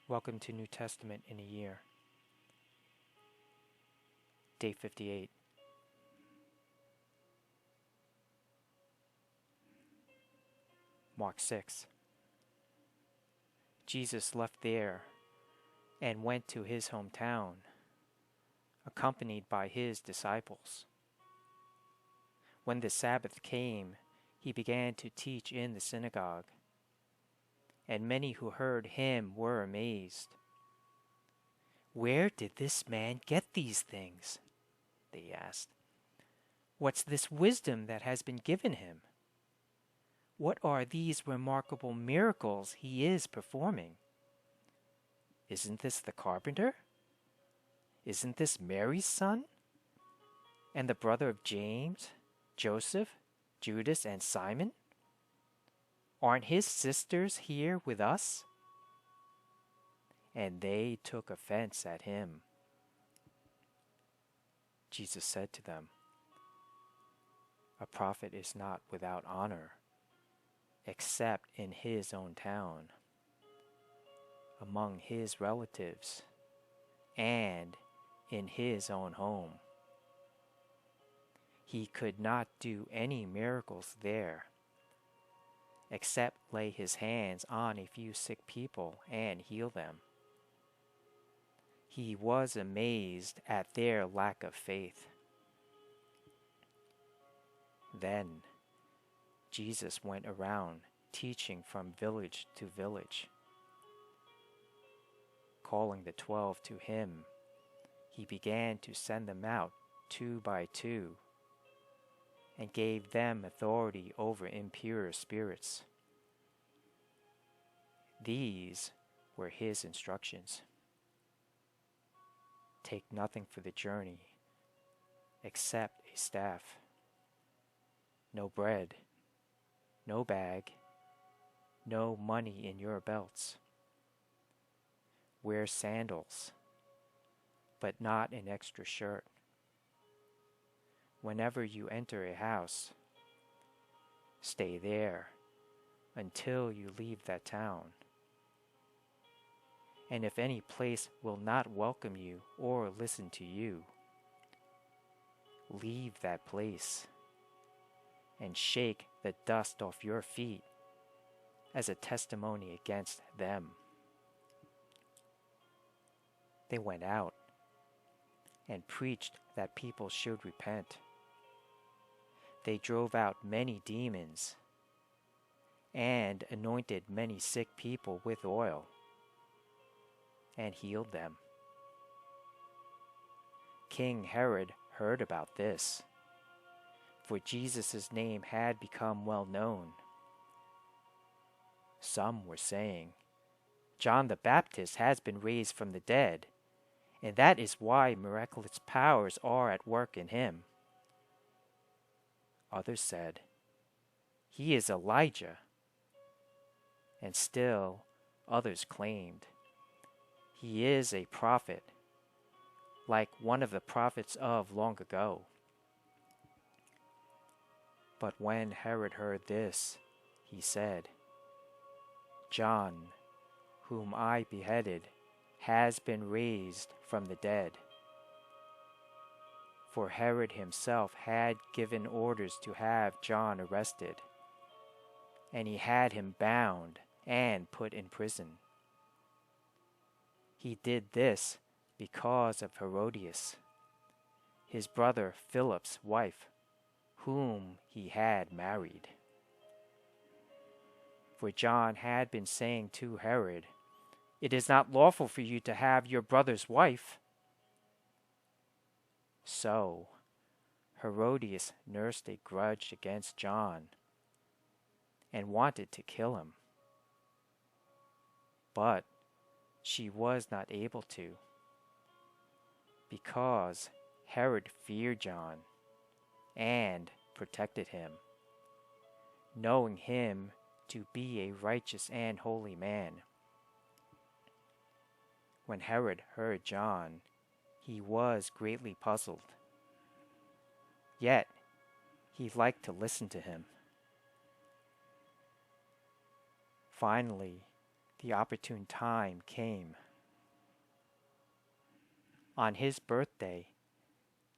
Welcome to New Testament in a Year. Day 58. Mark 6. Jesus left there and went to his hometown, accompanied by his disciples. When the Sabbath came, he began to teach in the synagogue, and many who heard him were amazed. "Where did this man get these things?" they asked. "What's this wisdom that has been given him? What are these remarkable miracles he is performing? Isn't this the carpenter? Isn't this Mary's son? And the brother of James, Joseph, Judas, and Simon? Aren't his sisters here with us?" And they took offense at him. Jesus said to them, "A prophet is not without honor, except in his own town, among his relatives, and in his own home." He could not do any miracles there, except lay his hands on a few sick people and heal them. He was amazed at their lack of faith. Then Jesus went around teaching from village to village. Calling the 12 to him, he began to send them out 2 by 2 and gave them authority over impure spirits. These were his instructions. "Take nothing for the journey except a staff, no bread, no bag, no money in your belts. Wear sandals, but not an extra shirt. Whenever you enter a house, stay there until you leave that town. And if any place will not welcome you or listen to you, leave that place and shake the dust off your feet as a testimony against them." They went out and preached that people should repent. They drove out many demons and anointed many sick people with oil and healed them. King Herod heard about this, for Jesus' name had become well known. Some were saying, "John the Baptist has been raised from the dead, and that is why miraculous powers are at work in him." Others said, "He is Elijah." And still others claimed, "He is a prophet, like one of the prophets of long ago." But when Herod heard this, he said, "John, whom I beheaded, has been raised from the dead." For Herod himself had given orders to have John arrested, and he had him bound and put in prison. He did this because of Herodias, his brother Philip's wife, whom he had married. For John had been saying to Herod, "It is not lawful for you to have your brother's wife." So Herodias nursed a grudge against John and wanted to kill him. But she was not able to, because Herod feared John and protected him, knowing him to be a righteous and holy man. When Herod heard John, he was greatly puzzled. Yet he liked to listen to him. Finally, the opportune time came. On his birthday,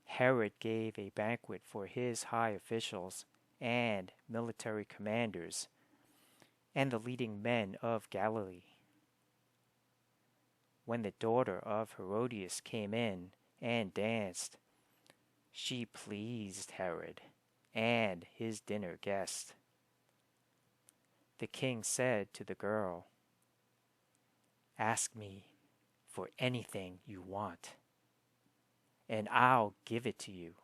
Herod gave a banquet for his high officials and military commanders and the leading men of Galilee. When the daughter of Herodias came in and danced, she pleased Herod and his dinner guest. The king said to the girl, "Ask me for anything you want, and I'll give it to you."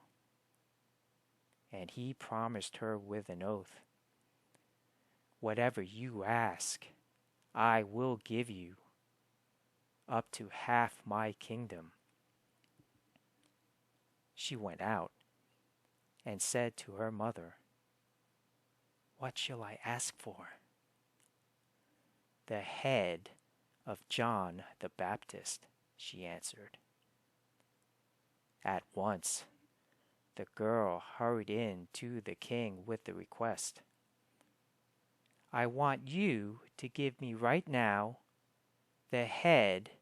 And he promised her with an oath, "Whatever you ask, I will give you, up to half my kingdom." She went out and said to her mother, "What shall I ask for?" "The head of John the Baptist," she answered. At once, the girl hurried in to the king with the request, "I want you to give me right now the head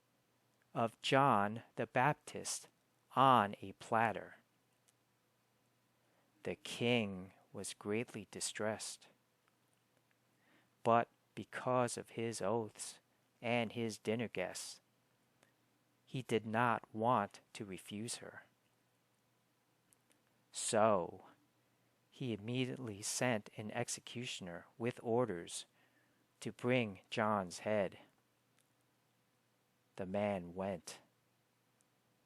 of John the Baptist on a platter." The king was greatly distressed, but because of his oaths and his dinner guests, he did not want to refuse her. So he immediately sent an executioner with orders to bring John's head. The man went,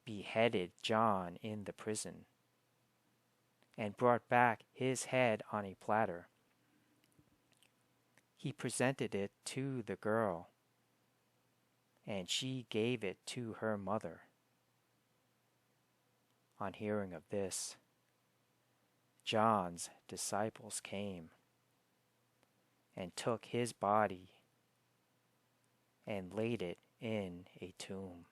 beheaded John in the prison, and brought back his head on a platter. He presented it to the girl, and she gave it to her mother. On hearing of this, John's disciples came and took his body and laid it in a tomb.